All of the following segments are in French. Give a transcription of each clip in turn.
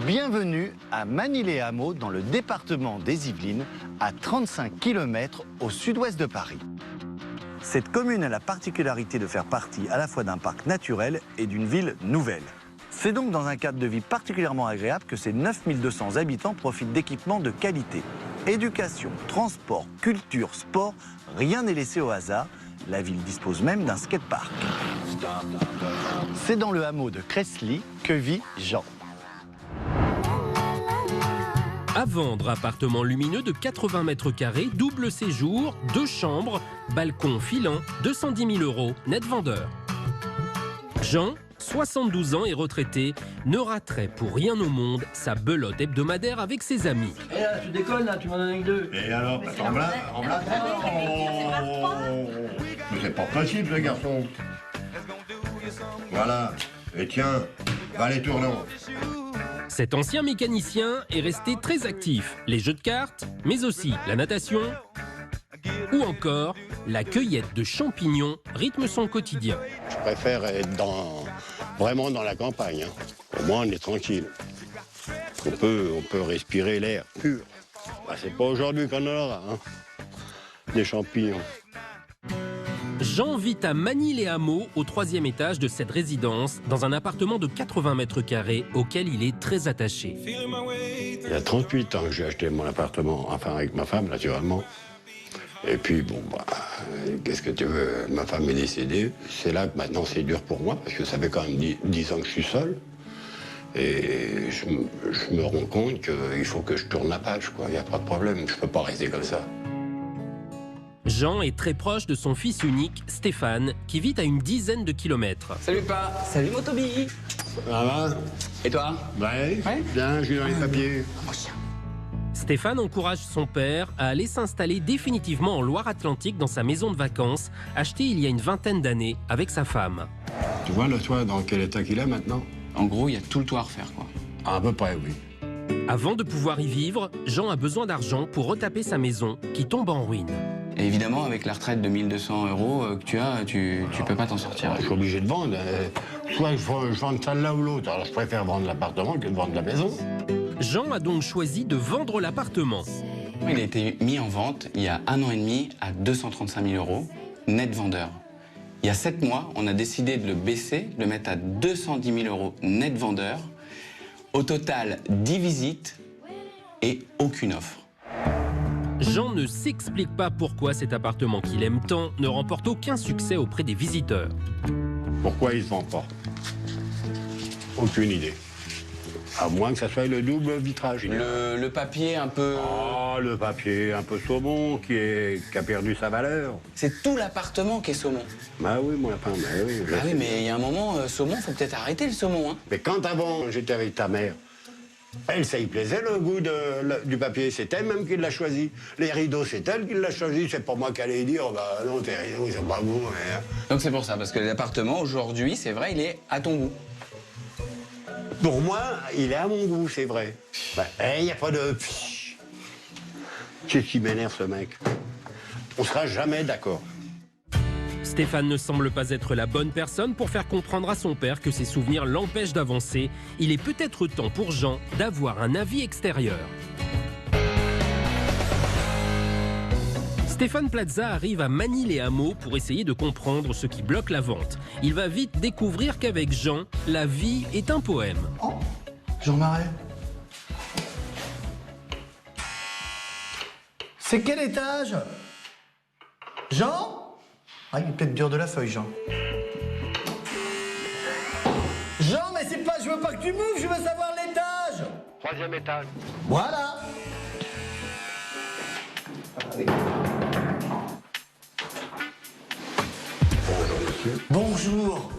Bienvenue à Magny-les-Hameaux, dans le département des Yvelines, à 35 km au sud-ouest de Paris. Cette commune a la particularité de faire partie à la fois d'un parc naturel et d'une ville nouvelle. C'est donc dans un cadre de vie particulièrement agréable que ces 9200 habitants profitent d'équipements de qualité. Éducation, transport, culture, sport, rien n'est laissé au hasard. La ville dispose même d'un skatepark. C'est dans le hameau de Cresly que vit Jean. À vendre, appartement lumineux de 80 mètres carrés, double séjour, 2 chambres, balcon filant, 210 000 €, net vendeur. Jean, 72 ans et retraité, ne raterait pour rien au monde sa belote hebdomadaire avec ses amis. Et là, tu déconnes, là, tu m'en donnes avec 2. Et alors, en blanc, mais c'est pas possible, ce garçon. Voilà. Et tiens, va les tournants. Cet ancien mécanicien est resté très actif. Les jeux de cartes, mais aussi la natation ou encore la cueillette de champignons rythme son quotidien. Je préfère être vraiment dans la campagne. Hein. Au moins, on est tranquille. On peut respirer l'air pur. Bah, c'est pas aujourd'hui qu'on en aura, hein. Des champignons. Jean vit à Magny-les-Hameaux, au 3e étage de cette résidence, dans un appartement de 80 mètres carrés auquel il est très attaché. Il y a 38 ans que j'ai acheté mon appartement, enfin avec ma femme, naturellement. Et puis, bon, bah, qu'est-ce que tu veux, ma femme est décédée. C'est là que maintenant c'est dur pour moi, parce que ça fait quand même 10 ans que je suis seul. Et je me rends compte qu'il faut que je tourne la page, quoi. Il n'y a pas de problème, je peux pas rester comme ça. Jean est très proche de son fils unique, Stéphane, qui vit à une dizaine de kilomètres. Salut pas. Salut Motobi. Ça va? Et toi? Ouais, bien, je suis dans les papiers. Stéphane encourage son père à aller s'installer définitivement en Loire-Atlantique dans sa maison de vacances, achetée il y a une vingtaine d'années avec sa femme. Tu vois le toit dans quel état qu'il est maintenant? En gros, il y a tout le toit à refaire, quoi. À peu près, oui. Avant de pouvoir y vivre, Jean a besoin d'argent pour retaper sa maison qui tombe en ruine. Et évidemment, avec la retraite de 1 200 € que tu as, tu peux pas t'en sortir. Je suis obligé de vendre. Soit je vends celle-là ou l'autre. Alors je préfère vendre l'appartement que de vendre la maison. Jean a donc choisi de vendre l'appartement. Il a été mis en vente il y a 1 an et demi à 235 000 €, net vendeur. Il y a 7 mois, on a décidé de le baisser, de le mettre à 210 000 € net vendeur. Au total, 10 visites et aucune offre. Jean ne s'explique pas pourquoi cet appartement qu'il aime tant ne remporte aucun succès auprès des visiteurs. Pourquoi il ne se vend pas? Aucune idée. À moins que ça soit le double vitrage. Le papier un peu... Oh, le papier un peu saumon qui a perdu sa valeur. C'est tout l'appartement qui est saumon. Bah oui, mon lapin, bah oui. Ah oui, mais il y a un moment, saumon, faut peut-être arrêter le saumon, hein. Mais quand avant, j'étais avec ta mère, elle, ça y plaisait, le goût du papier. C'est elle même qui l'a choisi. Les rideaux, c'est elle qui l'a choisi. C'est pas moi qui allais dire, bah non, tes rideaux, ils sont pas beaux. Mais... Donc c'est pour ça, parce que l'appartement, aujourd'hui, c'est vrai, il est à ton goût. Pour moi, il est à mon goût, c'est vrai. Il n'y a pas de... Qu'est-ce qui m'énerve, ce mec? On sera jamais d'accord. Stéphane ne semble pas être la bonne personne pour faire comprendre à son père que ses souvenirs l'empêchent d'avancer. Il est peut-être temps pour Jean d'avoir un avis extérieur. Stéphane Plaza arrive à Magny-les-Hameaux pour essayer de comprendre ce qui bloque la vente. Il va vite découvrir qu'avec Jean, la vie est un poème. Oh, Jean Marais. C'est quel étage? Jean? Ah, il est peut-être dur de la feuille, Jean. Jean, mais c'est pas, je veux pas que tu m'ouvres, je veux savoir l'étage. 3e étage. Voilà. Bonjour, monsieur. Bonjour.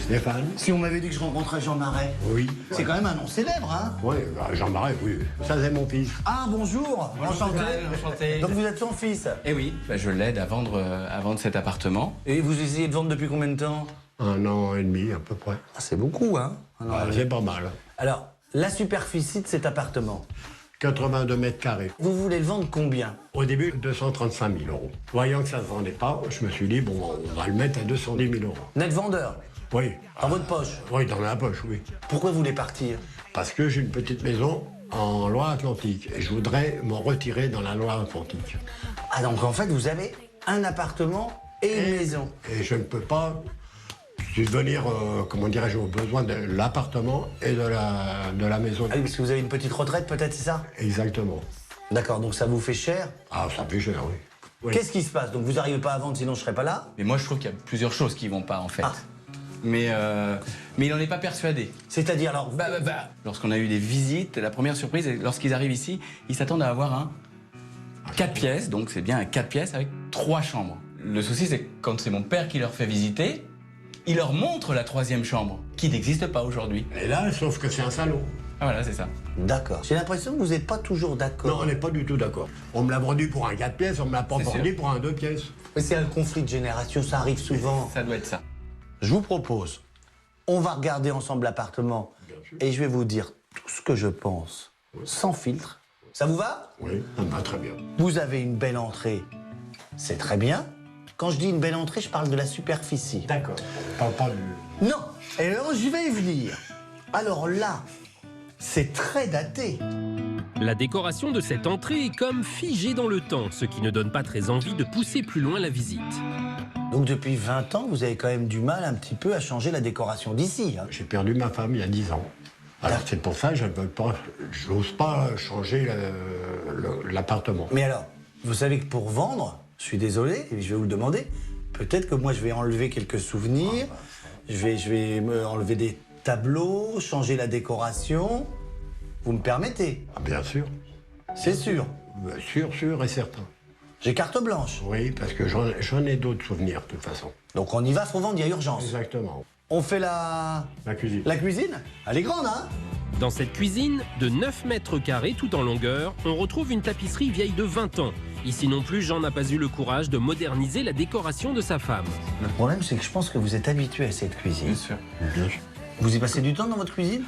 Stéphane? Si on m'avait dit que je rencontrais Jean Marais. Oui. C'est quand même un nom célèbre, hein? Oui, Jean Marais, oui. Ça, c'est mon fils. Ah, bonjour. Enchanté. Enchanté. Donc vous êtes son fils. Eh oui, je l'aide à vendre cet appartement. Et vous essayez de vendre depuis combien de temps? 1 an et demi, à peu près. Ah, c'est beaucoup, hein? C'est pas mal. Alors, la superficie de cet appartement, 82 mètres carrés. vous voulez le vendre combien? Au début, 235 000 €. Voyant que ça ne se vendait pas, je me suis dit, bon, on va le mettre à 210 000 €. Net vendeur. Oui. Dans votre poche. Oui, dans la poche, oui. Pourquoi vous voulez partir? Parce que j'ai une petite maison en Loire-Atlantique et je voudrais m'en retirer dans la Loire-Atlantique. Ah, donc en fait, vous avez un appartement et une maison. Et je ne peux pas subvenir, comment dirais-je, aux besoins de l'appartement et de la maison. Ah oui, parce que vous avez une petite retraite, peut-être, c'est ça? Exactement. D'accord, donc ça vous fait cher. Ah, ça fait cher, oui. Oui. Qu'est-ce qui se passe? Donc vous n'arrivez pas à vendre, sinon je serais pas là? Mais moi, je trouve qu'il y a plusieurs choses qui vont pas, en fait. Ah. Mais il n'en est pas persuadé. C'est-à-dire, alors, Lorsqu'on a eu des visites, la première surprise, lorsqu'ils arrivent ici, ils s'attendent à avoir un 4 pièces, donc c'est bien un 4 pièces avec 3 chambres. Le souci, c'est que quand c'est mon père qui leur fait visiter, il leur montre la 3e chambre, qui n'existe pas aujourd'hui. Et là, sauf que c'est un salon. Ah, voilà, c'est ça. d'accord. J'ai l'impression que vous n'êtes pas toujours Non, d'accord. on n'est pas du tout d'accord. On me l'a vendu pour un 4 pièces, on me l'a pas C'est vendu sûr. pour un 2 pièces. Mais c'est un conflit de génération, ça arrive souvent. Ça doit être ça. Je vous propose, on va regarder ensemble l'appartement et je vais vous dire tout ce que je pense, sans filtre. Ça vous va? Oui, ça me va très bien. Vous avez une belle entrée, c'est très bien. Quand je dis une belle entrée, je parle de la superficie. D'accord. On parle pas du... Non, et alors je vais y venir. Alors là, c'est très daté. La décoration de cette entrée est comme figée dans le temps, ce qui ne donne pas très envie de pousser plus loin la visite. Donc depuis 20 ans, vous avez quand même du mal un petit peu à changer la décoration d'ici. Hein. J'ai perdu ma femme il y a 10 ans. Alors c'est pour ça que je n'ose pas changer l'appartement. Mais alors, vous savez que pour vendre, je suis désolé, et je vais vous le demander, peut-être que moi je vais enlever quelques souvenirs, je vais me enlever des tableaux, changer la décoration. Vous me permettez? Ah, bien sûr. C'est sûr. Sûr et certain. J'ai carte blanche. Oui, parce que j'en ai d'autres souvenirs, de toute façon. Donc on y va, faut vendre, il y a urgence. Exactement. On fait la cuisine. La cuisine? Elle est grande, hein? Dans cette cuisine, de 9 mètres carrés tout en longueur, on retrouve une tapisserie vieille de 20 ans. Ici non plus, Jean n'a pas eu le courage de moderniser la décoration de sa femme. Le problème, c'est que je pense que vous êtes habitué à cette cuisine. Bien sûr. Bien sûr. Vous y passez du temps dans votre cuisine?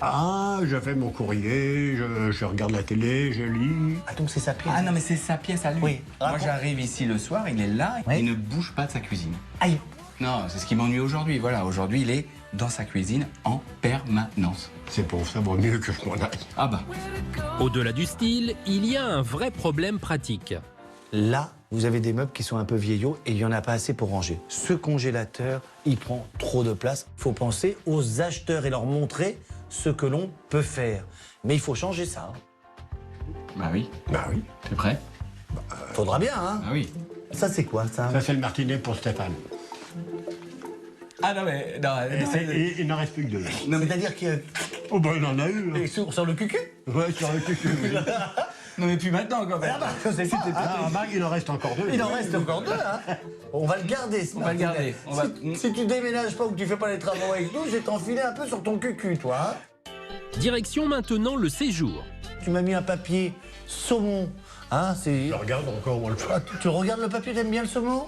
Ah, je fais mon courrier, je regarde la télé, je lis. Ah, donc c'est sa pièce. Ah non, mais c'est sa pièce à lui. Oui. Moi, Raconte. j'arrive ici le soir, il est là, Oui. il ne bouge pas de sa cuisine. Aïe. Non, c'est ce qui m'ennuie aujourd'hui. Voilà, aujourd'hui, il est dans sa cuisine en permanence. C'est pour ça, vaut mieux que je m'en aille. Ah bah. Au-delà du style, il y a un vrai problème pratique. Là, vous avez des meubles qui sont un peu vieillots et il n'y en a pas assez pour ranger. Ce congélateur, il prend trop de place. Il faut penser aux acheteurs et leur montrer ce que l'on peut faire. Mais il faut changer ça. Bah oui. Bah oui. T'es prêt? Faudra bien, hein? Ah oui. Ça, c'est quoi, ça? Ça, c'est le martinet pour Stéphane. Ah non, mais. Non, Il n'en reste plus que 2. Non, c'est-à-dire que... Oh, ben, il en a eu. Hein. Sur le cucu? Ouais, sur le cul. non, mais plus maintenant, quand même. Ah bah, je sais pas. Ah, bah, il en reste encore 2. Il en reste encore 2, hein? On va le garder, ce On va le garder. On va- Si tu déménages pas ou que tu fais pas les travaux avec nous, je vais t'enfiler un peu sur ton cucu, toi, hein? Direction maintenant le séjour. Tu m'as mis un papier saumon, hein? C'est... Je regarde encore, on le fait. Ah, tu regardes le papier, t'aimes bien le saumon?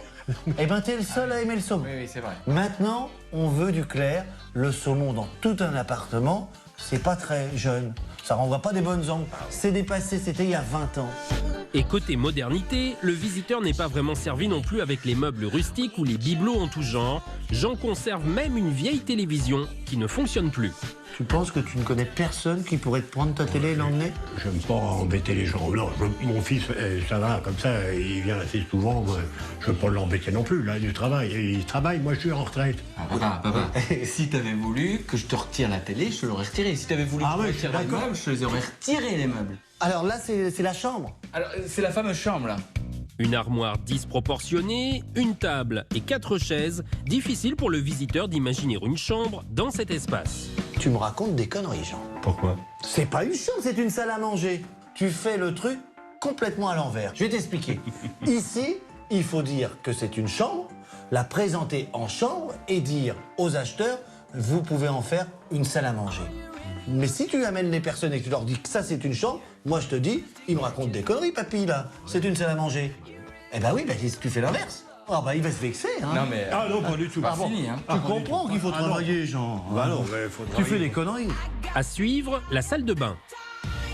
Eh ben, t'es le seul à aimer le saumon. Oui, oui, c'est vrai. Maintenant, on veut du clair. Le saumon dans tout un appartement, c'est pas très jeune. Ça renvoie pas des bonnes ondes. C'est dépassé, c'était il y a 20 ans. Et côté modernité, le visiteur n'est pas vraiment servi non plus avec les meubles rustiques ou les bibelots en tout genre. Jean conserve même une vieille télévision qui ne fonctionne plus. Tu penses que tu ne connais personne qui pourrait te prendre ta télé et l'emmener? J'aime pas embêter les gens. Non, mon fils, ça va, comme ça, il vient assez souvent. Moi, je veux pas l'embêter non plus, là, il travaille. Il travaille, moi, je suis en retraite. Ah, papa, si t'avais voulu que je te retire la télé, je te l'aurais retiré. Si t'avais voulu Ah que je ouais, te retire les d'accord. meubles, je te les aurais retirés, les meubles. Alors là, c'est la chambre. Alors, c'est la fameuse chambre, là. Une armoire disproportionnée, une table et 4 chaises. Difficile pour le visiteur d'imaginer une chambre dans cet espace. Tu me racontes des conneries, Jean. Pourquoi? C'est pas une chambre, c'est une salle à manger. Tu fais le truc complètement à l'envers. Je vais t'expliquer. Ici, il faut dire que c'est une chambre, la présenter en chambre et dire aux acheteurs, vous pouvez en faire une salle à manger. Mais si tu amènes les personnes et que tu leur dis que ça c'est une chambre, moi je te dis, ils me racontent des conneries, papy, là. C'est une salle à manger. Eh ben oui, si tu fais l'inverse. Ah bah il va se vexer, hein. Non, mais. Ah non, pas du tout. pas fini, hein. Tu comprends qu'il faut travailler, Jean. Bah alors, tu fais des conneries. À suivre, la salle de bain.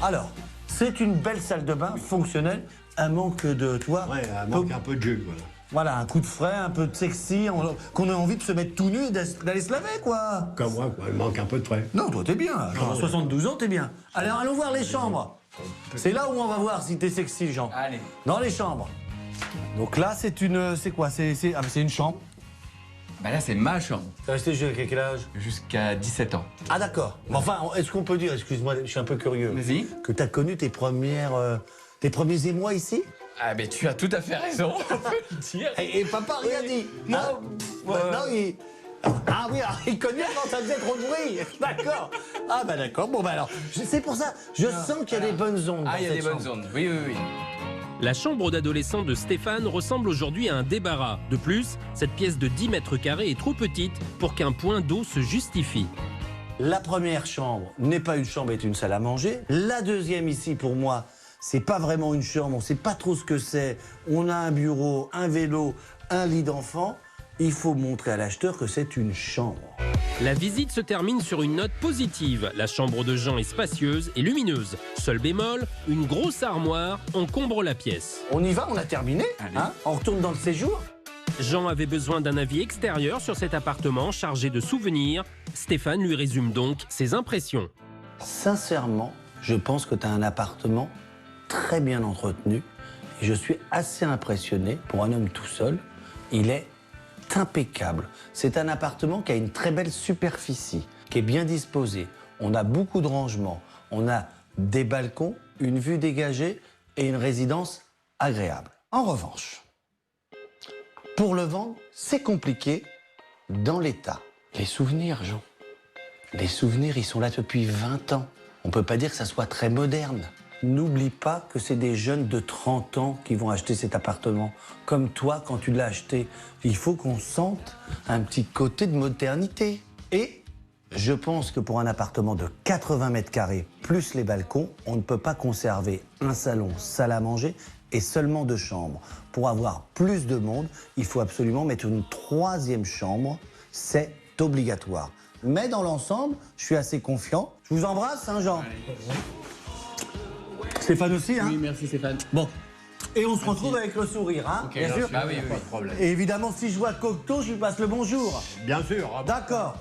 Alors, c'est une belle salle de bain fonctionnelle, un manque de toi. Ouais, il manque un peu de jus, voilà. Voilà, un coup de frais, un peu de sexy, qu'on ait envie de se mettre tout nu et d'aller se laver, quoi. Comme moi, quoi, il manque un peu de frais. Non, toi, t'es bien. Genre, à 72 ans, t'es bien. Allez, allons voir les chambres. C'est là où on va voir si t'es sexy, Jean. Allez. Dans les chambres. Donc là, c'est une... C'est quoi? C'est une chambre. Bah là, c'est ma chambre. T'es resté jusqu'à quel âge? Jusqu'à 17 ans. Ah, d'accord. Mais enfin, est-ce qu'on peut dire, excuse-moi, je suis un peu curieux, Vas-y. que t'as connu tes premiers émois ici? Ah, mais tu as tout à fait raison, on peut le dire. Et papa rien dit. Non. Ah, non, il... Ah oui, alors, il connaît quand ça faisait trop de bruit. D'accord. Ah bah d'accord. Bon bah alors, c'est pour ça, je sens qu'il y a des bonnes ondes. Ah, dans il y a cette des bonnes chambre. ondes. Oui, oui, oui. La chambre d'adolescent de Stéphane ressemble aujourd'hui à un débarras. De plus, cette pièce de 10 mètres carrés est trop petite pour qu'un point d'eau se justifie. La première chambre n'est pas une chambre, est une salle à manger. La deuxième ici, pour moi, c'est pas vraiment une chambre, on sait pas trop ce que c'est. On a un bureau, un vélo, un lit d'enfant. Il faut montrer à l'acheteur que c'est une chambre. La visite se termine sur une note positive. La chambre de Jean est spacieuse et lumineuse. Seul bémol, une grosse armoire encombre la pièce. On y va, on a terminé. Hein, on retourne dans le séjour. Jean avait besoin d'un avis extérieur sur cet appartement chargé de souvenirs. Stéphane lui résume donc ses impressions. Sincèrement, je pense que tu as un appartement très bien entretenu. Et je suis assez impressionné. Pour un homme tout seul, il est impeccable. C'est un appartement qui a une très belle superficie, qui est bien disposé. On a beaucoup de rangements. On a des balcons, une vue dégagée et une résidence agréable. En revanche, pour le vendre, c'est compliqué dans l'état. Les souvenirs, Jean. Les souvenirs, ils sont là depuis 20 ans. On ne peut pas dire que ça soit très moderne. N'oublie pas que c'est des jeunes de 30 ans qui vont acheter cet appartement. Comme toi, quand tu l'as acheté, il faut qu'on sente un petit côté de modernité. Et je pense que pour un appartement de 80 mètres carrés, plus les balcons, on ne peut pas conserver un salon, salle à manger et seulement 2 chambres. Pour avoir plus de monde, il faut absolument mettre une 3e chambre. C'est obligatoire. Mais dans l'ensemble, je suis assez confiant. Je vous embrasse, hein, Jean. Stéphane aussi, hein? Oui, merci Stéphane. Bon. Et on se retrouve avec le sourire, hein? Ok, bien sûr. Ah oui, oui, Pas de problème. Et évidemment, si je vois Cocteau, je lui passe le bonjour. Bien sûr. Ah, D'accord.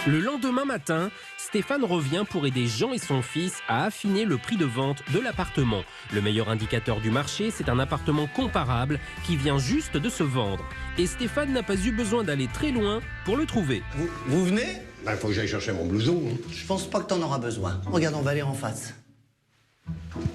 Le lendemain matin, Stéphane revient pour aider Jean et son fils à affiner le prix de vente de l'appartement. Le meilleur indicateur du marché, c'est un appartement comparable qui vient juste de se vendre. Et Stéphane n'a pas eu besoin d'aller très loin pour le trouver. Vous venez? il faut que j'aille chercher mon blouson. Hein. Je pense pas que t'en auras besoin. Regarde, on va aller en face.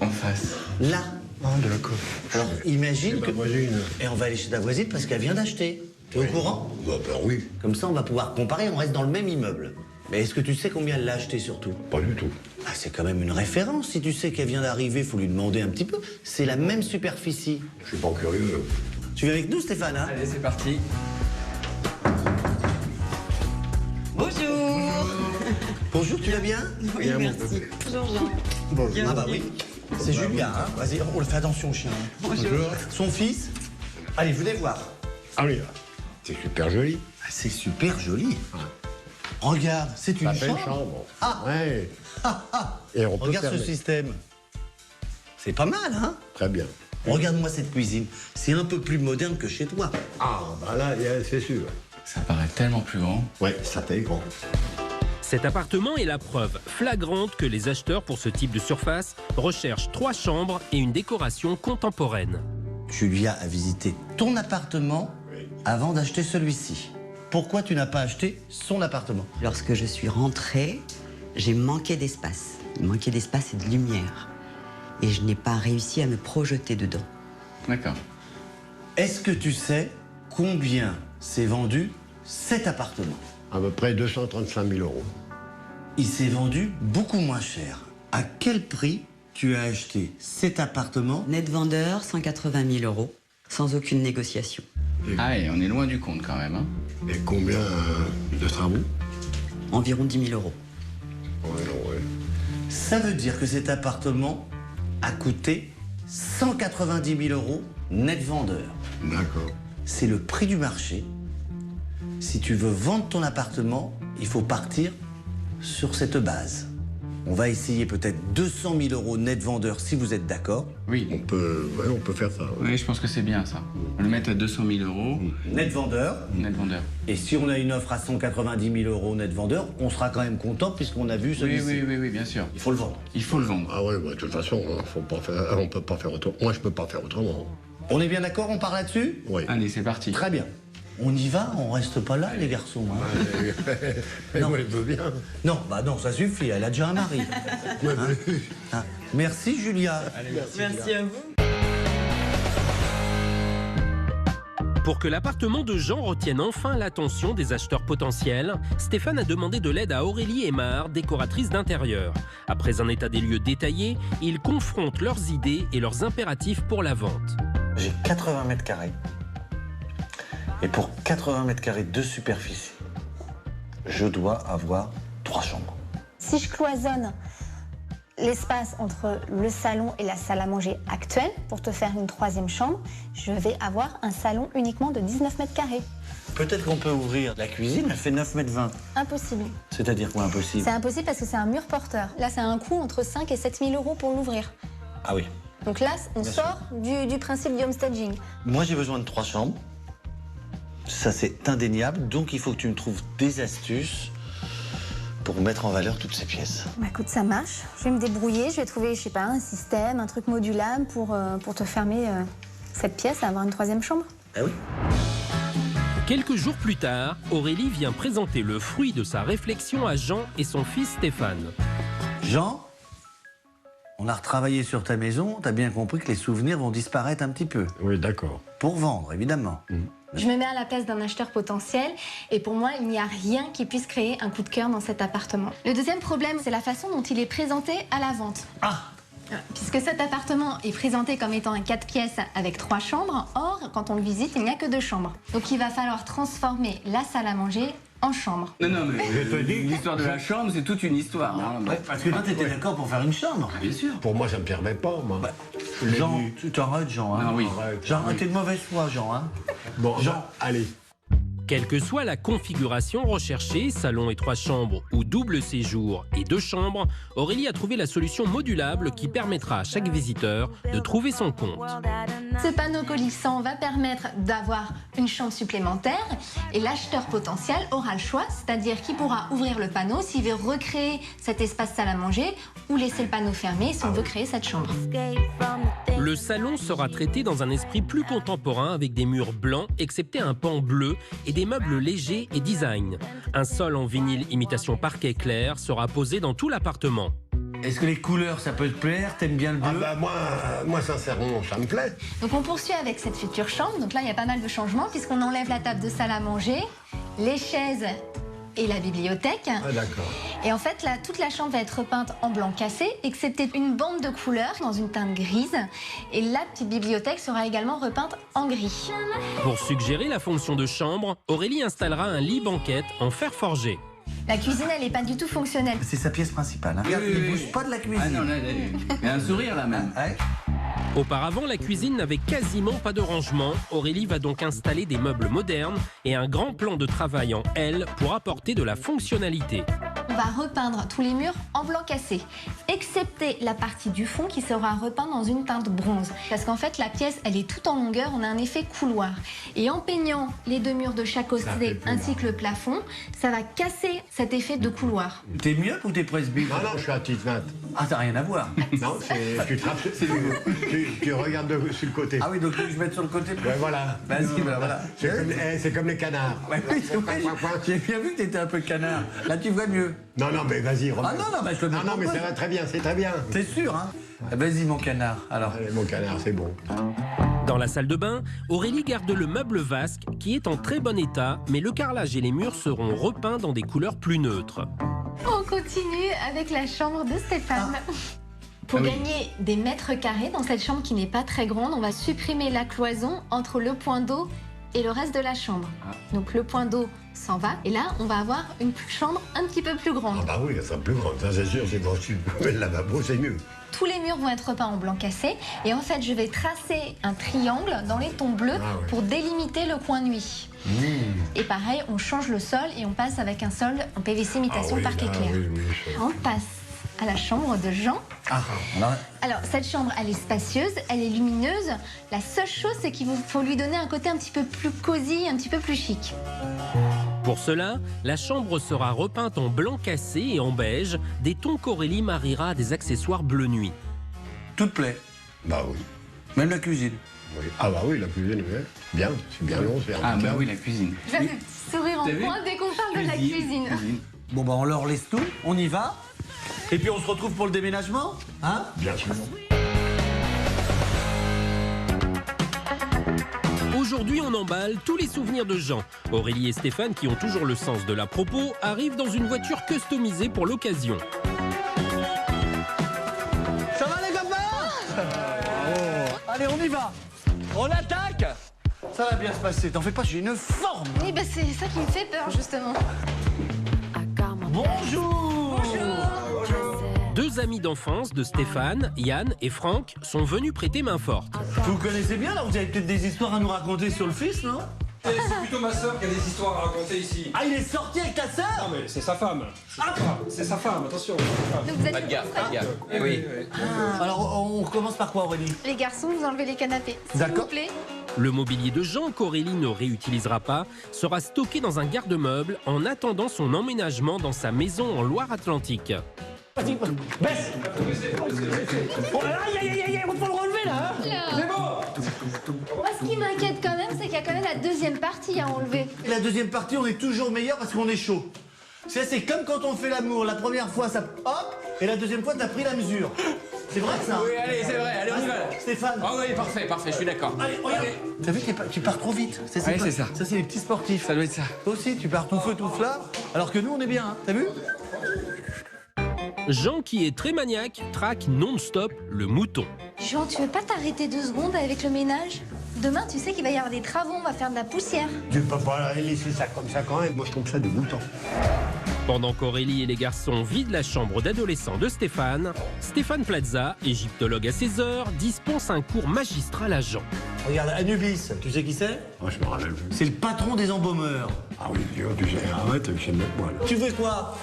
En face. Là. Ah, d'accord. Alors, imagine Ma que... voisine. Et on va aller chez ta voisine parce qu'elle vient d'acheter. T'es au courant? Bah, oui. Comme ça, on va pouvoir comparer, on reste dans le même immeuble. Mais est-ce que tu sais combien elle l'a acheté surtout? Pas du tout. Ah, c'est quand même une référence. Si tu sais qu'elle vient d'arriver, faut lui demander un petit peu. C'est la même superficie. Je suis pas curieux. Tu viens avec nous, Stéphane, hein? Allez, c'est parti. Bonjour. Bonjour, tu vas bien? Oui, merci. Bonjour Jean. Ah bah oui. C'est Julien, hein? Vas-y, on le fait attention au chien. Bonjour. Son fils? Allez, venez voir. Ah oui, c'est super joli. Ah, c'est super joli. Regarde, c'est une Ça fait chambre. une chambre. Ah. Ouais. Ah, ah. Et on peut Regarde ce fermer. système. C'est pas mal, hein? Très bien. Regarde-moi cette cuisine. C'est un peu plus moderne que chez toi. Ah, bah là, c'est sûr. Ça paraît tellement plus grand. Ouais, ça fait grand. Cet appartement est la preuve flagrante que les acheteurs pour ce type de surface recherchent 3 chambres et une décoration contemporaine. Julia a visité ton appartement avant d'acheter celui-ci. Pourquoi tu n'as pas acheté son appartement? Lorsque je suis rentrée, j'ai manqué d'espace. Il manquait d'espace et de lumière. Et je n'ai pas réussi à me projeter dedans. D'accord. Est-ce que tu sais combien s'est vendu cet appartement? À peu près 235 000 euros. Il s'est vendu beaucoup moins cher. À quel prix tu as acheté cet appartement? Net vendeur, 180 000 euros, sans aucune négociation. Ah, et on est loin du compte quand même. Hein. Et combien de travaux? Environ 10 000 euros. Ouais. Ça veut dire que cet appartement a coûté 190 000 euros net vendeur. D'accord. C'est le prix du marché. Si tu veux vendre ton appartement, il faut partir sur cette base. On va essayer peut-être 200 000 euros net vendeur si vous êtes d'accord. Oui. On peut faire ça. Oui, je pense que c'est bien ça. On le met à 200 000 euros. Net vendeur. Net vendeur. Et si on a une offre à 190 000 euros net vendeur, on sera quand même content puisqu'on a vu celui-ci. Oui, bien sûr. Il faut le vendre. Il faut le vendre. Ah ouais, de toute façon, on peut pas faire autrement. Moi, je peux pas faire autrement. On est bien d'accord, on part là-dessus? Oui. Allez, c'est parti. Très bien. On y va, on reste pas là, les garçons. Hein. Non. Moi, je veux bien. Non, bah non, ça suffit, elle a déjà un mari. Hein. Merci, Julia. Merci à vous. Pour que l'appartement de Jean retienne enfin l'attention des acheteurs potentiels, Stéphane a demandé de l'aide à Aurélie Aymar, décoratrice d'intérieur. Après un état des lieux détaillé, ils confrontent leurs idées et leurs impératifs pour la vente. J'ai 80 mètres carrés. Et pour 80 mètres carrés de superficie, je dois avoir 3 chambres. Si je cloisonne l'espace entre le salon et la salle à manger actuelle pour te faire une 3e chambre, je vais avoir un salon uniquement de 19 mètres carrés. Peut-être qu'on peut ouvrir la cuisine, elle fait 9 mètres 20. Impossible. C'est-à-dire quoi impossible? C'est impossible parce que c'est un mur porteur. Là, c'est un coût entre 5 et 7 000 euros pour l'ouvrir. Ah oui. Donc là, on Bien sort du principe du homestaging. Moi, j'ai besoin de 3 chambres. Ça, c'est indéniable. Donc, il faut que tu me trouves des astuces pour mettre en valeur toutes ces pièces. Bah écoute, ça marche. Je vais me débrouiller. Je vais trouver, je sais pas, un système, un truc modulable pour te fermer cette pièce et avoir une 3e chambre. Ah oui. Quelques jours plus tard, Aurélie vient présenter le fruit de sa réflexion à Jean et son fils Stéphane. Jean, on a retravaillé sur ta maison. T'as bien compris que les souvenirs vont disparaître un petit peu. Oui, d'accord. Pour vendre, évidemment. Je me mets à la place d'un acheteur potentiel et pour moi, il n'y a rien qui puisse créer un coup de cœur dans cet appartement. Le deuxième problème, c'est la façon dont il est présenté à la vente. Ah! Puisque cet appartement est présenté comme étant un 4 pièces avec 3 chambres, or, quand on le visite, il n'y a que 2 chambres. Donc il va falloir transformer la salle à manger en chambre. Non, mais l'histoire de la chambre, c'est toute une histoire. Hein. Parce que toi, t'étais d'accord pour faire une chambre. Bien sûr. Pour moi, ça me permet pas, moi. Jean, tu t'arrêtes, Jean. Hein. Ah oui. Jean, t'es de mauvaise foi, Jean. Hein. Bon, Jean, allez. Quelle que soit la configuration recherchée, salon et 3 chambres ou double séjour et 2 chambres, Aurélie a trouvé la solution modulable qui permettra à chaque visiteur de trouver son compte. Ce panneau coulissant va permettre d'avoir une chambre supplémentaire et l'acheteur potentiel aura le choix, c'est-à-dire qu'il pourra ouvrir le panneau s'il veut recréer cet espace salle à manger ou laisser le panneau fermé si on veut créer cette chambre. Le salon sera traité dans un esprit plus contemporain avec des murs blancs, excepté un pan bleu et des meubles légers et design. Un sol en vinyle imitation parquet clair sera posé dans tout l'appartement. est-ce que les couleurs, ça peut te plaire? T'aimes bien le bleu? Ah bah moi, sincèrement, ça me plaît. Donc on poursuit avec cette future chambre. Donc là, il y a pas mal de changements puisqu'on enlève la table de salle à manger, les chaises et la bibliothèque. Ah d'accord. Et en fait, là, toute la chambre va être repeinte en blanc cassé, excepté une bande de couleurs dans une teinte grise. Et la petite bibliothèque sera également repeinte en gris. Pour suggérer la fonction de chambre, Aurélie installera un lit banquette en fer forgé. La cuisine, elle n'est pas du tout fonctionnelle. C'est sa pièce principale. Hein. Regarde, il ne bouge pas de la cuisine. Ah non, là, il y a un sourire là même. Ouais. Auparavant, la cuisine n'avait quasiment pas de rangement. Aurélie va donc installer des meubles modernes et un grand plan de travail en L pour apporter de la fonctionnalité. On va repeindre tous les murs en blanc cassé, excepté la partie du fond qui sera repeinte dans une teinte bronze. Parce qu'en fait, la pièce, elle est toute en longueur, on a un effet couloir. Et en peignant les deux murs de chaque côté ainsi que le plafond, ça va casser cet effet de couloir. T'es mieux ou t'es presbyte? Non, je suis un petit 20. Ah, t'as rien à voir. Non, tu regardes sur le côté. Ah oui, donc je vais mettre sur le côté. Ouais, voilà. Vas-y, voilà. C'est comme les canards. Ouais, oui, c'est vrai, j'ai bien vu que t'étais un peu canard. Là, tu vois mieux. Non, mais vas-y, Ah non, bah, je te Non, mais ça va très bien, c'est très bien. T'es sûr, hein? Vas-y, mon canard, alors. Allez, mon canard, c'est bon. Dans la salle de bain, Aurélie garde le meuble vasque qui est en très bon état, mais le carrelage et les murs seront repeints dans des couleurs plus neutres. On continue avec la chambre de Stéphane. Pour gagner des mètres carrés dans cette chambre qui n'est pas très grande, on va supprimer la cloison entre le point d'eau et le reste de la chambre. Donc le point d'eau s'en va et là on va avoir une chambre un petit peu plus grande. Ah bah oui, ça sera plus grande, ça c'est sûr, c'est bon. Mais le lavabo, c'est mieux. Tous les murs vont être repeints en blanc cassé et en fait je vais tracer un triangle dans les tons bleus pour délimiter le coin nuit. Et pareil, on change le sol et on passe avec un sol en PVC imitation parquet clair. Oui, On passe à la chambre de Jean. Alors, cette chambre, elle est spacieuse, elle est lumineuse. La seule chose, c'est qu'il faut lui donner un côté un petit peu plus cosy, un petit peu plus chic. Pour cela, la chambre sera repeinte en blanc cassé et en beige, des tons qu'Aurélie mariera à des accessoires bleu nuit. Tout te plaît, Bah oui. même la cuisine. Oui. Ah bah oui, la cuisine, oui. Bien, c'est bien long, c'est Ah bah oui, la cuisine. Je vais un petit sourire en T'as vu? coin dès qu'on parle de la cuisine. Bon, bah, on leur laisse tout, on y va. Et puis, on se retrouve pour le déménagement, hein? Bien sûr. Aujourd'hui, on emballe tous les souvenirs de Jean. Aurélie et Stéphane, qui ont toujours le sens de la propos, arrivent dans une voiture customisée pour l'occasion. Ça va, les copains? Allez, on y va. On attaque. Ça va bien se passer, t'en fais pas, j'ai une forme. Oui, bah c'est ça qui me fait peur, justement. Bonjour. Deux amis d'enfance de Stéphane, Yann et Franck sont venus prêter main forte. Vous connaissez bien, là, vous avez peut-être des histoires à nous raconter sur le fils, non? C'est plutôt ma sœur qui a des histoires à raconter ici. Ah, il est sorti avec ta sœur? Non mais c'est sa femme. C'est sa femme, attention. Donc vous êtes Pas de gaffe, pas de gaffe. Eh oui. Alors, on commence par quoi, Aurélie? Les garçons, vous enlevez les canapés, s'il vous D'accord. plaît. Le mobilier de Jean, qu'Aurélie ne réutilisera pas, sera stocké dans un garde-meuble en attendant son emménagement dans sa maison en Loire-Atlantique. Vas-y, baisse. Oh, aïe, on peut le relever, là, hein? Moi, ce qui m'inquiète quand même, c'est qu'il y a quand même la deuxième partie à enlever. Et la deuxième partie, on est toujours meilleur parce qu'on est chaud. C'est comme quand on fait l'amour. La première fois, ça hop, et la deuxième fois, t'as pris la mesure. C'est vrai que ça. Oui, allez, c'est vrai, allez, on y va. Stéphane. Ah oui, parfait, je suis d'accord. Allez, regarde. T'as vu, tu pars trop vite. Ouais, c'est ça. Ça, c'est les petits sportifs. Ça doit être ça. Toi aussi, tu pars tout feu, tout flamme. Alors que nous, on est bien, hein. T'as vu? Jean, qui est très maniaque, traque non-stop le mouton. Jean, tu veux pas t'arrêter 2 secondes avec le ménage? Demain, tu sais qu'il va y avoir des travaux, on va faire de la poussière. Tu peux pas laisser ça comme ça quand même. Moi, je trouve ça dégoûtant. Pendant qu'Aurélie et les garçons vident la chambre d'adolescent de Stéphane, Stéphane Plaza, égyptologue à 16 heures, dispense un cours magistral à Jean. Regarde, Anubis, tu sais qui c'est? Moi, je me rappelle plus. C'est le patron des embaumeurs. Ah oui, Dieu, tu sais, arrête, je sais même moi, là. Tu veux quoi?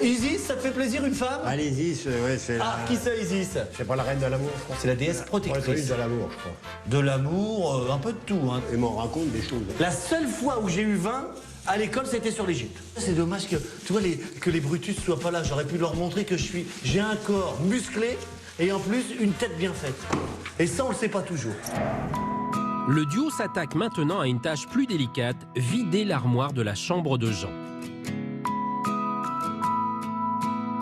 Isis, ça te fait plaisir, une femme? Allez-y, c'est Ah, qui c'est, Isis? C'est pas la reine de l'amour, je crois. C'est la déesse protectrice. de l'amour, je crois. De l'amour, un peu de tout, hein. Et m'en raconte des choses. La seule fois où j'ai eu 20 à l'école, c'était sur l'Égypte. C'est dommage que, tu vois, que les Brutus soient pas là. J'aurais pu leur montrer que j'ai un corps musclé et en plus une tête bien faite. Et ça, on le sait pas toujours. Le duo s'attaque maintenant à une tâche plus délicate, vider l'armoire de la chambre de Jean.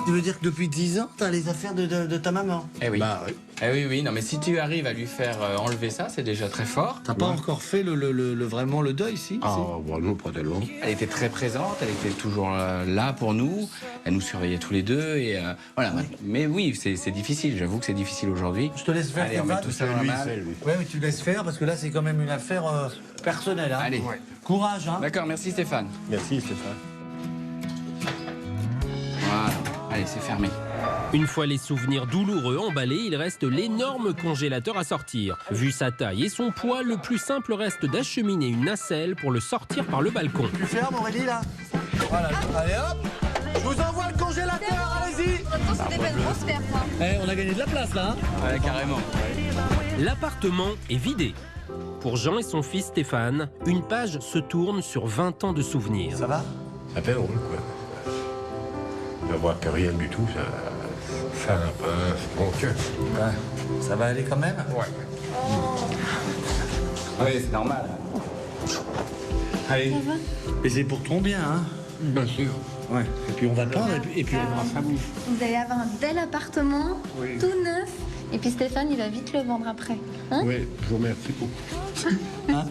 Tu veux dire que depuis 10 ans, t'as les affaires de ta maman? Eh oui. Bah oui. Eh oui, non, mais si tu arrives à lui faire enlever ça, c'est déjà très fort. T'as pas encore fait vraiment le deuil, si? Ah, bon, non, pas tellement. Elle était très présente, elle était toujours là pour nous, elle nous surveillait tous les deux, et voilà. Mais oui, c'est difficile, j'avoue que c'est difficile aujourd'hui. Je te laisse faire, Allez, on met Stéphane. tout ça dans la Lui, malle. c'est lui. Ouais, mais tu laisses faire parce que là, c'est quand même une affaire personnelle. Hein. Allez. Ouais. Courage, hein. D'accord, merci Stéphane. Merci, Stéphane. Voilà, allez, c'est fermé. Une fois les souvenirs douloureux emballés, il reste l'énorme congélateur à sortir. Vu sa taille et son poids, le plus simple reste d'acheminer une nacelle pour le sortir par le balcon. Tu fermes, Aurélie, là? Voilà. Allez, hop. Je vous envoie le congélateur, allez-y. Maintenant, c'était pas une grosse perte, hein. Eh, on a gagné de la place, là. Hein. Ouais, carrément. L'appartement est vidé. Pour Jean et son fils Stéphane, une page se tourne sur 20 ans de souvenirs. Ça va? Ça fait drôle, quoi. De voir que rien du tout, ça n'a pas bon cœur. Ouais. Ça va aller quand même? Ouais. Oui, c'est normal. Allez. Et c'est pour ton bien, hein? Bien sûr. Ouais. Et puis on va peindre, et puis on va faire. Vous allez avoir un bel appartement, tout neuf. Et puis Stéphane, il va vite le vendre après. Hein? Oui, je vous remercie beaucoup. Hein?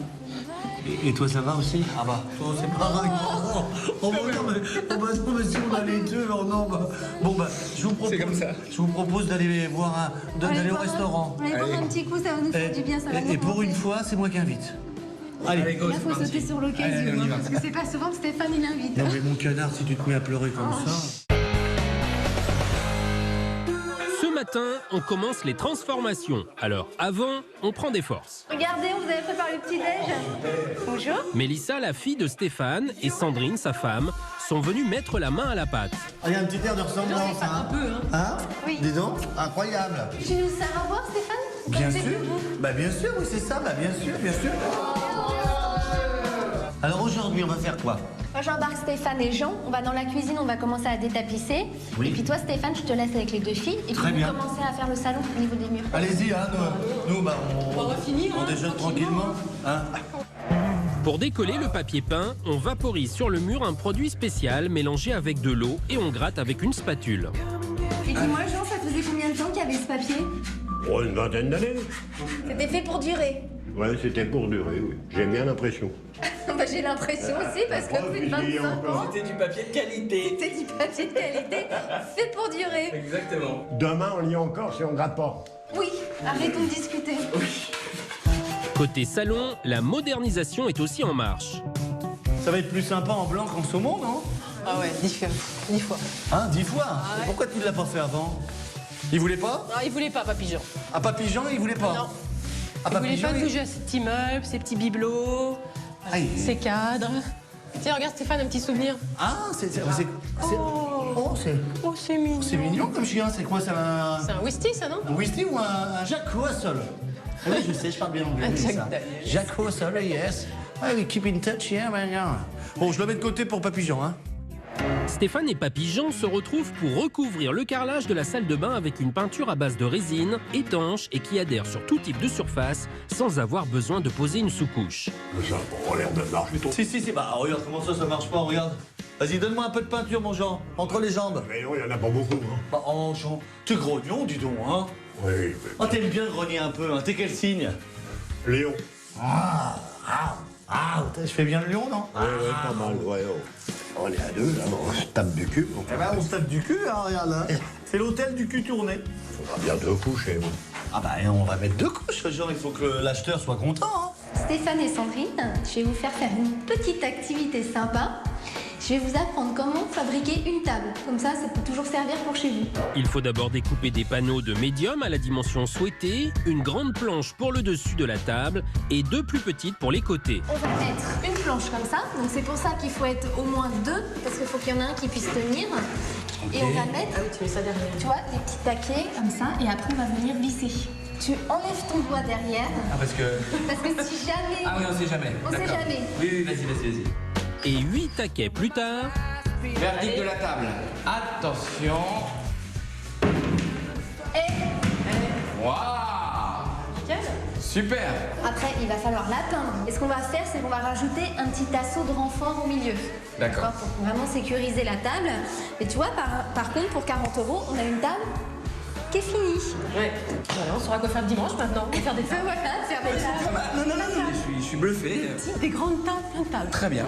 Et toi, ça va aussi? Ah bah, toi, c'est pareil. Oh, bah, non, mais si on a les deux, oh non, bah. Bon, bah, je vous propose d'aller voir d'aller au restaurant. On va aller prendre un petit coup, ça va nous faire du bien, ça va nous Et pour remonter. une fois, c'est moi qui invite. Allez. Là, faut sauter sur l'occasion, hein, parce que c'est pas souvent que Stéphane, il invite. Non, Hein. mais mon canard, si tu te mets à pleurer comme ça. Ce matin, on commence les transformations. Alors avant, on prend des forces. Regardez, on vous avait préparé le petit-déj. Bonjour. Mélissa, la fille de Stéphane, et Sandrine, sa femme, sont venus mettre la main à la pâte. Ah, il y a un petit air de ressemblance, hein. Hein? Oui. Dis donc, incroyable. Tu nous sers à boire, Stéphane? Bien Comme c'est sûr. pour vous. Bah bien sûr, oui c'est ça, bah bien sûr, bien sûr. Alors aujourd'hui, on va faire quoi? Moi, j'embarque Stéphane et Jean. On va dans la cuisine, on va commencer à détapisser. Oui. Et puis toi, Stéphane, je te laisse avec les deux filles. Et Très puis bien. vous commencez à faire le salon au niveau des murs. Allez-y, hein, nous bah, On va finir, on hein, déjeune tranquillement. Hein. Pour décoller le papier peint, on vaporise sur le mur un produit spécial mélangé avec de l'eau et on gratte avec une spatule. Et dis-moi, Jean, ça faisait combien de temps qu'il y avait ce papier? Oh, une vingtaine d'années. C'était fait pour durer. Ouais, c'était pour durer, oui. J'ai bien l'impression. Bah, j'ai l'impression aussi, parce que plus de 25 ans, C'était du papier de qualité. c'est du papier de qualité fait pour durer. Exactement. Demain, on lit encore si on gratte pas. Oui, arrêtons de discuter. Côté salon, la modernisation est aussi en marche. Ça va être plus sympa en blanc qu'en saumon, non? Ah ouais, différent. 10 fois. Hein, 10 fois. ouais. Pourquoi tu ne l'as pas fait avant? Il voulait pas? Non, il voulait pas, Papy Jean. À Papy Jean, il voulait pas? Non. À Il Papy voulait Jean, pas toucher à ses petits meubles, ses petits bibelots, ses cadres. Tiens, regarde Stéphane, un petit souvenir. Ah, c'est Oh, c'est mignon. c'est mignon comme chien. C'est quoi, c'est un... C'est un whisky, ça, non? Un whisky ou un Jack Russell? Ah oui, je sais, je parle bien anglais. Un oui, Jack ça. Daniels. Jack Russell, yes. Ah oui, keep in touch, yeah, man, yeah. Bon, je le mets de côté pour Papy Jean, hein. Stéphane et Papy Jean se retrouvent pour recouvrir le carrelage de la salle de bain avec une peinture à base de résine, étanche et qui adhère sur tout type de surface sans avoir besoin de poser une sous-couche. Ça a l'air de marcher. Si, bah regarde, comment ça marche pas, regarde. Vas-y, donne-moi un peu de peinture, mon Jean, entre les jambes. Mais non, il y en a pas beaucoup, hein. Bah, oh, Jean, t'es grognon, dis donc, hein. Oui, mais... Oh, t'aimes bien grogner un peu, hein. T'es quel signe? Léon. Je fais bien le lion, non? Ouais, pas mal, ouais. On est à deux, là, on se tape du cul. Eh ben, on se tape du cul, hein, regarde, hein. C'est l'hôtel du cul tourné. On va bien deux coucher, moi. Ah bah, on va mettre 2 couches, Jean, il faut que l'acheteur soit content, hein. Stéphane et Sandrine, je vais vous faire une petite activité sympa. Je vais vous apprendre comment fabriquer une table. Comme ça peut toujours servir pour chez vous. Il faut d'abord découper des panneaux de médium à la dimension souhaitée, une grande planche pour le dessus de la table et 2 plus petites pour les côtés. On va mettre une planche comme ça. Donc c'est pour ça qu'il faut être au moins 2, parce qu'il faut qu'il y en ait un qui puisse tenir. Et on va mettre, Ah oui, tu mets ça derrière. tu vois, des petits taquets comme ça. Et après, on va venir visser. Tu enlèves ton doigt derrière, Ah, parce que. parce que si jamais... Ah oui, on sait jamais. On sait D'accord. jamais. Oui, vas-y. Et 8 taquets plus tard, Verdict de la table. Attention. Et Waouh. nickel. Super. Après, il va falloir la peindre. Et ce qu'on va faire, c'est qu'on va rajouter un petit assaut de renfort au milieu. D'accord. Pour vraiment sécuriser la table. Mais tu vois, par contre, pour 40 €, on a une table qui est finie. Ouais. Voilà, on saura quoi faire dimanche maintenant. On va faire des tables. Voilà, faire des tables. Non, je suis bluffé. Des grandes tables, plein de tables. Très bien.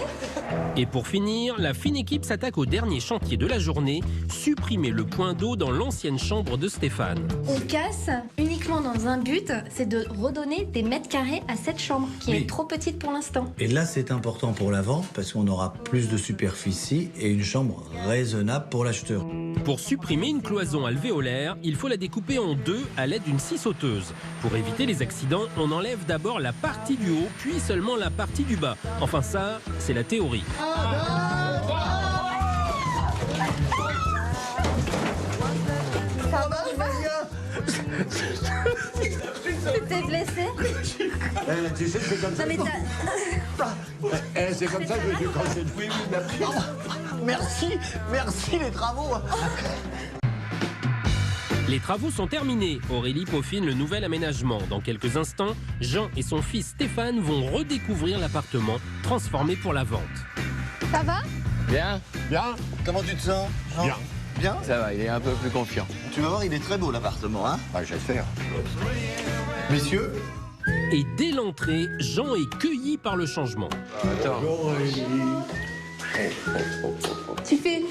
et pour finir, la fine équipe s'attaque au dernier chantier de la journée, supprimer le point d'eau dans l'ancienne chambre de Stéphane. On casse uniquement dans un but, c'est de redonner des mètres carrés à cette chambre, qui Oui. est trop petite pour l'instant. Et là, c'est important pour la vente parce qu'on aura plus de superficie et une chambre raisonnable pour l'acheteur. Pour supprimer une cloison alvéolaire, il faut la découper en 2 à l'aide d'une scie sauteuse. Pour éviter les accidents, on enlève d'abord la partie du haut, puis seulement la partie du bas. Enfin ça, c'est la théorie. Tu t'es blessé? Tu sais, c'est comme ça. Non mais t'as... C'est comme ça que je me suis cassé de Merci les travaux. Les travaux sont terminés. Aurélie peaufine le nouvel aménagement. Dans quelques instants, Jean et son fils Stéphane vont redécouvrir l'appartement, transformé pour la vente. Ça va? Bien. Bien. Comment tu te sens, Jean? Bien. Bien? Ça va, il est un peu plus confiant. Tu vas voir, il est très beau l'appartement, hein? Ah, j'espère. Messieurs, Et dès l'entrée, Jean est cueilli par le changement. Attends. Tu fais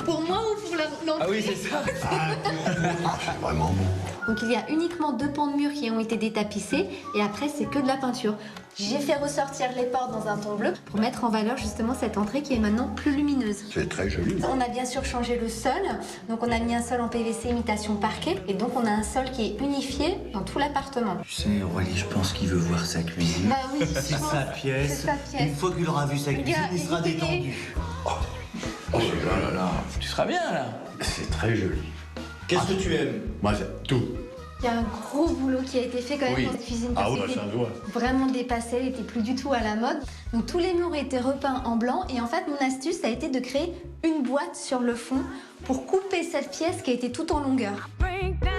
pour moi ou pour l'entrée? Ah oui, c'est ça. C'est vraiment beau. Donc il y a uniquement 2 pans de mur qui ont été détapissés et après c'est que de la peinture. J'ai fait ressortir les portes dans un ton bleu pour mettre en valeur justement cette entrée qui est maintenant plus lumineuse. C'est très joli. On a bien sûr changé le sol, donc on a mis un sol en PVC imitation parquet et donc on a un sol qui est unifié dans tout l'appartement. tu sais, Aurélie, je pense qu'il veut voir sa cuisine. Bah oui, C'est sa pièce. C'est sa pièce. Une fois qu'il aura vu sa cuisine, Regarde, il sera il est- détendu. Oh là là, tu seras bien là. C'est très joli. Qu'est-ce que tu aimes? Moi, c'est tout. Il y a un gros boulot qui a été fait quand même Oui. dans cette cuisine. Ah parce oui, qu'elle ça était se voit. vraiment dépassée, elle n'était plus du tout à la mode. Donc tous les murs ont été repeints en blanc. Et en fait, mon astuce a été de créer une boîte sur le fond pour couper cette pièce qui a été tout en longueur.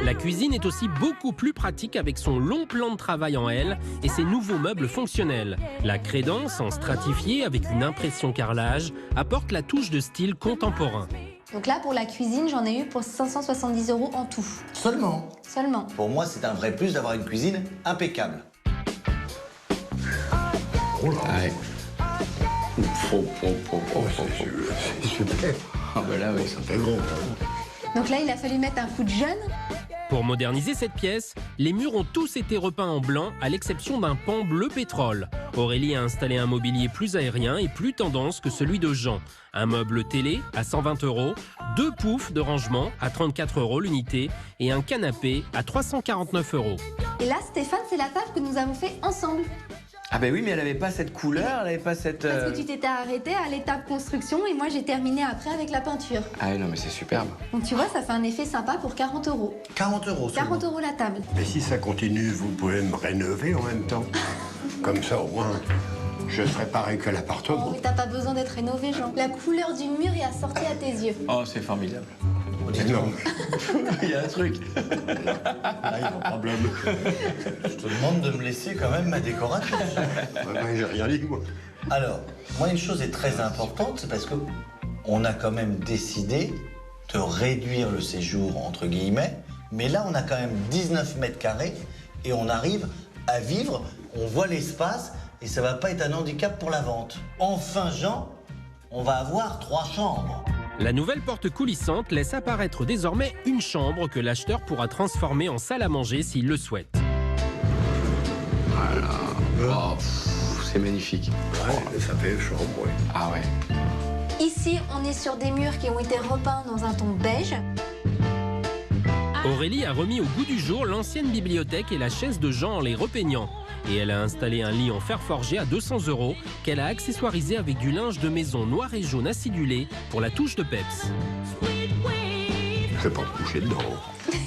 La cuisine est aussi beaucoup plus pratique avec son long plan de travail en L et ses nouveaux meubles fonctionnels. La crédence, en stratifié avec une impression carrelage, apporte la touche de style contemporain. Donc là, pour la cuisine, j'en ai eu pour 570 € en tout. Seulement. Seulement. Pour moi, c'est un vrai plus d'avoir une cuisine impeccable. Oh là. Ouais. C'est super. Ah bah là, oui. Ça fait grand, quand Donc là, il a fallu mettre un coup de jeune. Pour moderniser cette pièce, les murs ont tous été repeints en blanc à l'exception d'un pan bleu pétrole. Aurélie a installé un mobilier plus aérien et plus tendance que celui de Jean. Un meuble télé à 120 €, 2 poufs de rangement à 34 € l'unité et un canapé à 349 €. Et là, Stéphane, c'est la table que nous avons fait ensemble. Ah bah oui, mais elle avait pas cette couleur, elle avait pas cette... Parce que tu t'étais arrêté à l'étape construction et moi, j'ai terminé après avec la peinture. Ah oui, non, mais c'est superbe. Donc tu vois, ça fait un effet sympa pour 40 €. 40 €. 40 € la table. Mais si ça continue, vous pouvez me rénover en même temps. Comme ça, au moins, je serai pareil que Oh, l'appartement. mais t'as pas besoin d'être rénové, Jean. La couleur du mur est assortie à tes yeux. Oh, c'est formidable. Non, Il y a un truc. Là, il y a un problème. Je te demande de me laisser quand même ma décoration. j'ai rien dit, moi. Alors, moi, une chose est très importante, c'est parce que on a quand même décidé de réduire le séjour, entre guillemets, mais là, on a quand même 19 mètres carrés et on arrive à vivre, on voit l'espace et ça va pas être un handicap pour la vente. Enfin, Jean, on va avoir 3 chambres. La nouvelle porte coulissante laisse apparaître désormais une chambre que l'acheteur pourra transformer en salle à manger s'il le souhaite. Oh, c'est magnifique. Ouais, ça fait chambre, ouais. Ah ouais. Ici, on est sur des murs qui ont été repeints dans un ton beige. Aurélie a remis au goût du jour l'ancienne bibliothèque et la chaise de Jean en les repeignant. Et elle a installé un lit en fer forgé à 200 € qu'elle a accessoirisé avec du linge de maison noir et jaune acidulé pour la touche de peps. Je vais pas me coucher dedans.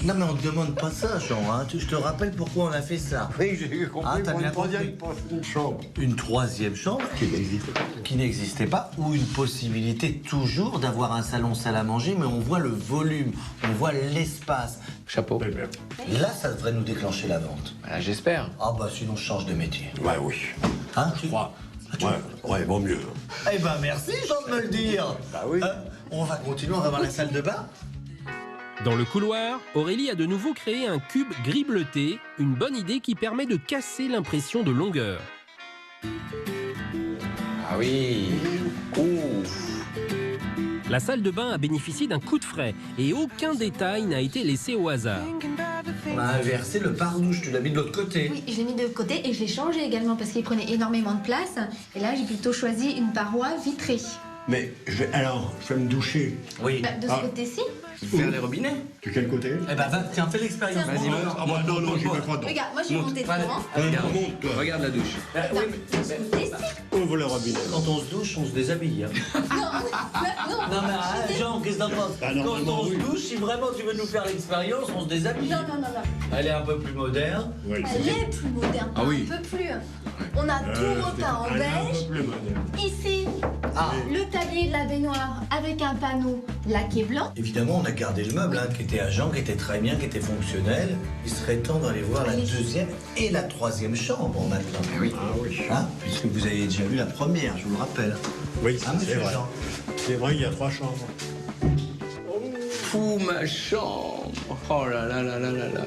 Non, mais on ne demande pas ça, Jean. Hein. Je te rappelle pourquoi on a fait ça. Oui, j'ai compris. Ah, t'as pour bien une troisième compris. une chambre. Une 3e chambre Qui n'existe pas. qui n'existait pas, ou une possibilité toujours d'avoir un salon salle à manger, mais on voit le volume, on voit l'espace. Chapeau. Eh bien, Là, ça devrait nous déclencher la vente. Voilà, j'espère. Ah bah sinon, je change de métier. ouais, oui. Hein, tu Ouais, ouais, vaut mieux. Eh ben merci, Jean, de me le dire. Bah oui. On va continuer, on va voir la salle de bain. Dans le couloir, Aurélie a de nouveau créé un cube gris bleuté, une bonne idée qui permet de casser l'impression de longueur. Ah oui. Ouf. La salle de bain a bénéficié d'un coup de frais et aucun détail n'a été laissé au hasard. On a inversé le pare-douche, tu l'as mis de l'autre côté. Oui, je l'ai mis de côté et je l'ai changé également parce qu'il prenait énormément de place. Et là, j'ai plutôt choisi une paroi vitrée. Mais je vais me doucher. Oui. Bah, de ce côté-ci. Faire les robinets. De quel côté? Eh ben va, tiens, fais l'expérience. Tiens. Vas-y, monte. Ah, moi, non, j'y vais pas dedans. Regarde, moi j'ai monté devant. Regarde, monte, toi. regarde la douche. Non, de ce côté-ci. Ouvre le robinet. Quand on se douche, on se déshabille. Hein. Non, Non mais Jean, qu'est-ce que t'en penses? Ah, Quand normalement, on se oui. douche, si vraiment tu veux nous faire l'expérience, on se déshabille. non. Elle est un peu plus moderne. Oui, Elle est plus moderne, Ah oui. un peu plus. On a tout repeint en elle est un beige. peu plus moderne. Ici, Ah. le tablier de la baignoire avec un panneau laqué blanc. Évidemment, on a gardé le meuble qui était à Jean, qui était très bien, qui était fonctionnel. Il serait temps d'aller voir la Allez. 2e et la 3e chambre maintenant. Eh oui. Ah oui. Hein, puisque vous avez déjà vu la première, je vous le rappelle. Oui, Hein, c'est monsieur vrai. Jean? C'est vrai, il y a 3 chambres. Fou ma chambre. Oh là là là là là là.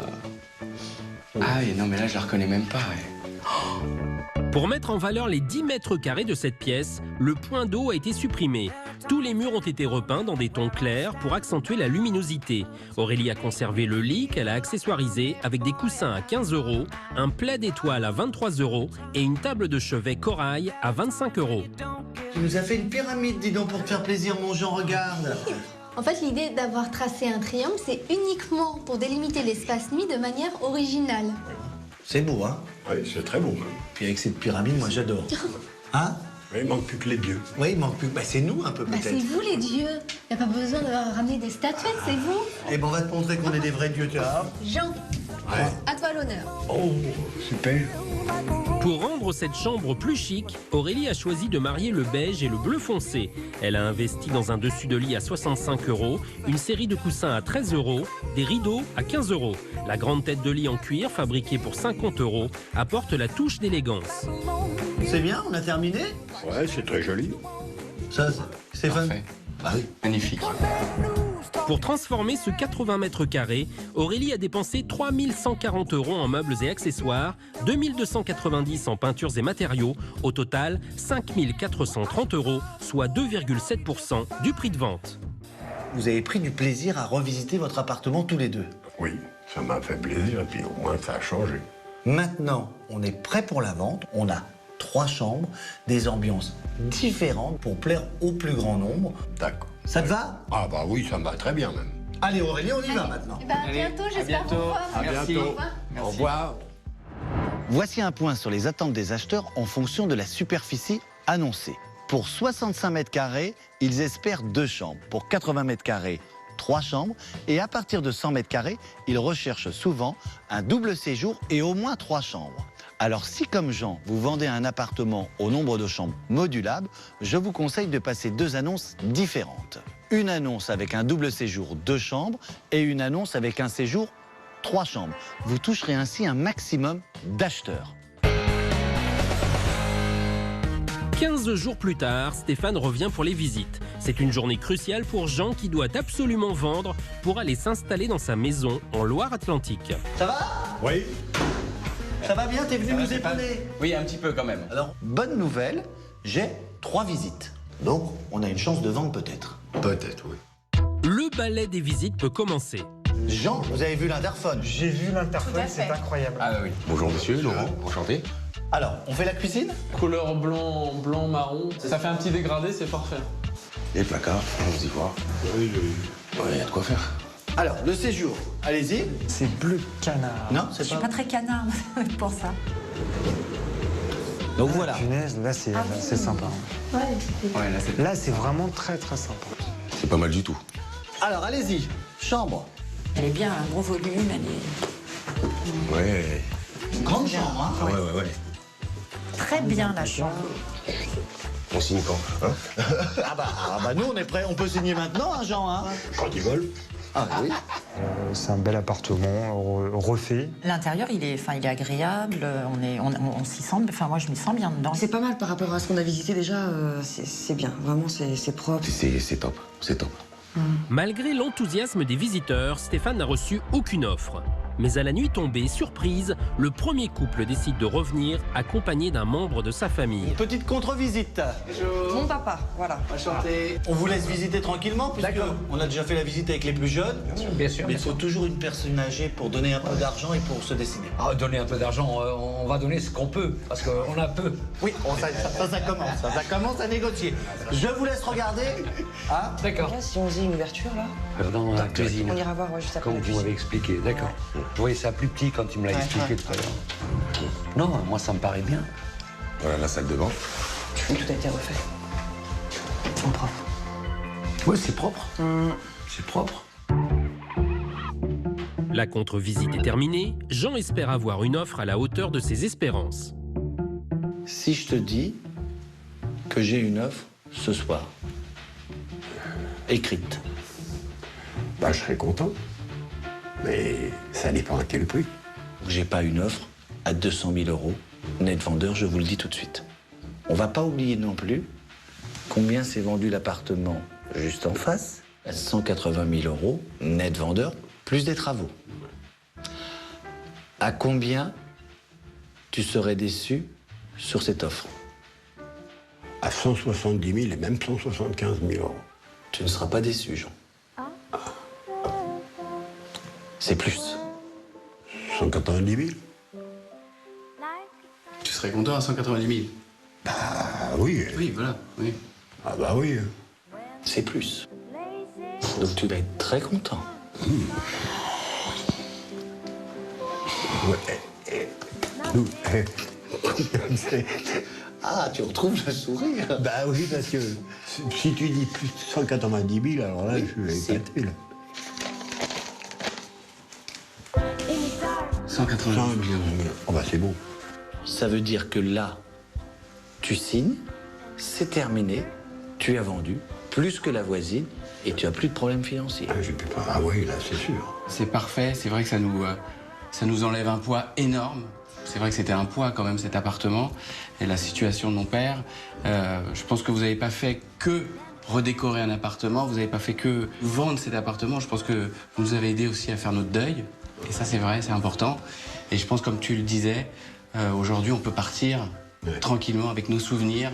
Ah oui, non mais là je la reconnais même pas. Ouais. Pour mettre en valeur les 10 mètres carrés de cette pièce, le point d'eau a été supprimé. Tous les murs ont été repeints dans des tons clairs pour accentuer la luminosité. Aurélie a conservé le lit qu'elle a accessoirisé avec des coussins à 15 €, un plaid étoile à 23 € et une table de chevet corail à 25 €. Tu nous as fait une pyramide, dis donc, pour te faire plaisir, mon Jean, regarde. En fait, l'idée d'avoir tracé un triangle, c'est uniquement pour délimiter l'espace nuit de manière originale. C'est beau, hein? Oui, c'est très beau. Puis avec cette pyramide, moi, j'adore. Hein? Mais il manque plus que les dieux. Oui, il manque plus. Bah, c'est nous un peu Bah, peut-être. c'est vous les dieux. Il n'y a pas besoin de ramener des statuettes, c'est vous. Eh ben, on va te montrer qu'on est des vrais dieux, tu vois. Jean, à toi l'honneur. Oh, super. Pour rendre cette chambre plus chic, Aurélie a choisi de marier le beige et le bleu foncé. Elle a investi dans un dessus de lit à 65 €, une série de coussins à 13 €, des rideaux à 15 €. La grande tête de lit en cuir, fabriquée pour 50 € apporte la touche d'élégance. C'est bien, on a terminé. Ouais, c'est très joli. Ça, Stéphane. Parfait. Ah oui. Magnifique. Pour transformer ce 80 mètres carrés, Aurélie a dépensé 3 140 € en meubles et accessoires, 2 290 en peintures et matériaux, au total 5 430 €, soit 2,7% du prix de vente. Vous avez pris du plaisir à revisiter votre appartement tous les deux. Oui, ça m'a fait plaisir et puis au moins ça a changé. Maintenant, on est prêt pour la vente. On a 3 chambres, des ambiances différentes pour plaire au plus grand nombre. D'accord. Ça te va? Ah bah oui, ça me va très bien même. Allez Aurélie, on y va maintenant. Eh ben, à bientôt, j'espère vous revoir. À Merci. bientôt. Au revoir. Au revoir. Voici un point sur les attentes des acheteurs en fonction de la superficie annoncée. Pour 65 mètres carrés, ils espèrent 2 chambres. Pour 80 mètres carrés, 3 chambres. Et à partir de 100 mètres carrés, ils recherchent souvent un double séjour et au moins 3 chambres. Alors si comme Jean, vous vendez un appartement au nombre de chambres modulables, je vous conseille de passer 2 annonces différentes. Une annonce avec un double séjour 2 chambres et une annonce avec un séjour 3 chambres. Vous toucherez ainsi un maximum d'acheteurs. 15 jours plus tard, Stéphane revient pour les visites. C'est une journée cruciale pour Jean qui doit absolument vendre pour aller s'installer dans sa maison en Loire-Atlantique. Ça va? Oui. Ça va bien? T'es venu nous épauler? Oui, un petit peu quand même. Alors, bonne nouvelle, j'ai 3 visites. Donc, on a une chance de vendre peut-être. Peut-être, oui. Le balai des visites peut commencer. Jean, vous avez vu l'interphone? J'ai vu l'interphone, c'est incroyable. Ah oui. Bonjour monsieur, Laurent, enchanté. Alors, on fait la cuisine? Couleur blanc, marron. Ça fait un petit dégradé, c'est parfait. Les placards, vous y voir. Oui, oui. Ouais, y a de quoi faire. Alors, le séjour, allez-y. C'est bleu canard. Non, c'est Je suis pas très canard pour ça. Donc voilà. Punaise, là c'est sympa. Ouais, Là c'est vraiment très très sympa. C'est pas mal du tout. Alors, allez-y. Chambre. Elle est bien, un gros volume, elle est Ouais. Grande chambre, hein? Ouais. très bien la chambre. On signe quand hein? Ah bah nous, on est prêts. On peut signer maintenant, hein, Jean, hein? Quand ils veulent. Ah oui. C'est un bel appartement, refait. L'intérieur, il est agréable, on s'y sent, enfin moi je m'y sens bien dedans. C'est pas mal par rapport à ce qu'on a visité déjà, c'est bien, vraiment c'est propre. C'est top, c'est top. Malgré l'enthousiasme des visiteurs, Stéphane n'a reçu aucune offre. Mais à la nuit tombée, surprise, le premier couple décide de revenir accompagné d'un membre de sa famille. Une petite contre-visite. Mon papa, voilà. Enchanté. On vous laisse visiter tranquillement, puisque on a déjà fait la visite avec les plus jeunes. Bien sûr. Mais il faut toujours une personne âgée pour donner un peu d'argent et pour se décider. Ah, donner un peu d'argent, on va donner ce qu'on peut, parce qu'on a peu. Oui, ça commence. Ça commence à négocier. Je vous laisse regarder. Hein? D'accord. Là, si on faisait une ouverture, là, Dans la cuisine, on ira voir juste après comme la vous cuisine. m'avez expliqué, d'accord. Je voyais ça plus petit quand tu me l'as expliqué tout à l'heure. Non, moi ça me paraît bien. Voilà la salle de bain. Tout a été refait. En propre. Oui, c'est propre. C'est propre. La contre-visite est terminée, Jean espère avoir une offre à la hauteur de ses espérances. Si je te dis que j'ai une offre ce soir, écrite. Bah, je serais content. Mais ça dépend à quel prix. J'ai pas une offre à 200 000 €. Net vendeur, je vous le dis tout de suite. On va pas oublier non plus combien s'est vendu l'appartement juste en face, à 180 000 €, net vendeur, plus des travaux. À combien tu serais déçu sur cette offre? À 170 000 et même 175 000 €. Tu ne seras pas déçu, Jean. C'est plus. 190 000. Tu serais content à 190 000? Ah oui. Oui, voilà, oui. Ah bah oui. C'est plus. Donc tu vas être très content. Ouais. Nous, Ah, tu retrouves le sourire. Bah oui, parce que si tu dis plus de 190 000, alors là, je vais éclater, là. 190 000. Oh bah c'est bon. Ça veut dire que là, tu signes, c'est terminé, tu as vendu plus que la voisine et tu n'as plus de problème financier. Ah, j'ai plus pas. Ah oui, là, c'est sûr. C'est parfait, c'est vrai que ça nous enlève un poids énorme. C'est vrai que c'était un poids quand même cet appartement et la situation de mon père. Je pense que vous n'avez pas fait que redécorer un appartement, vous n'avez pas fait que vendre cet appartement. Je pense que vous nous avez aidé aussi à faire notre deuil. Et ça, c'est vrai, c'est important. Et je pense, comme tu le disais, aujourd'hui, on peut partir tranquillement avec nos souvenirs.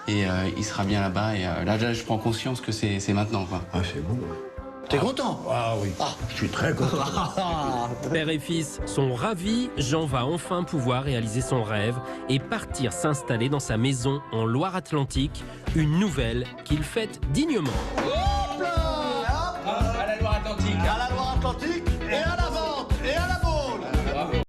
Et il sera bien là-bas. Et là, je prends conscience que c'est maintenant, quoi. Ah, c'est bon. T'es content? Ah oui, je suis très content. Père et fils sont ravis. Jean va enfin pouvoir réaliser son rêve et partir s'installer dans sa maison en Loire-Atlantique. Une nouvelle qu'il fête dignement. Hop là! À la Loire-Atlantique. À la Loire-Atlantique.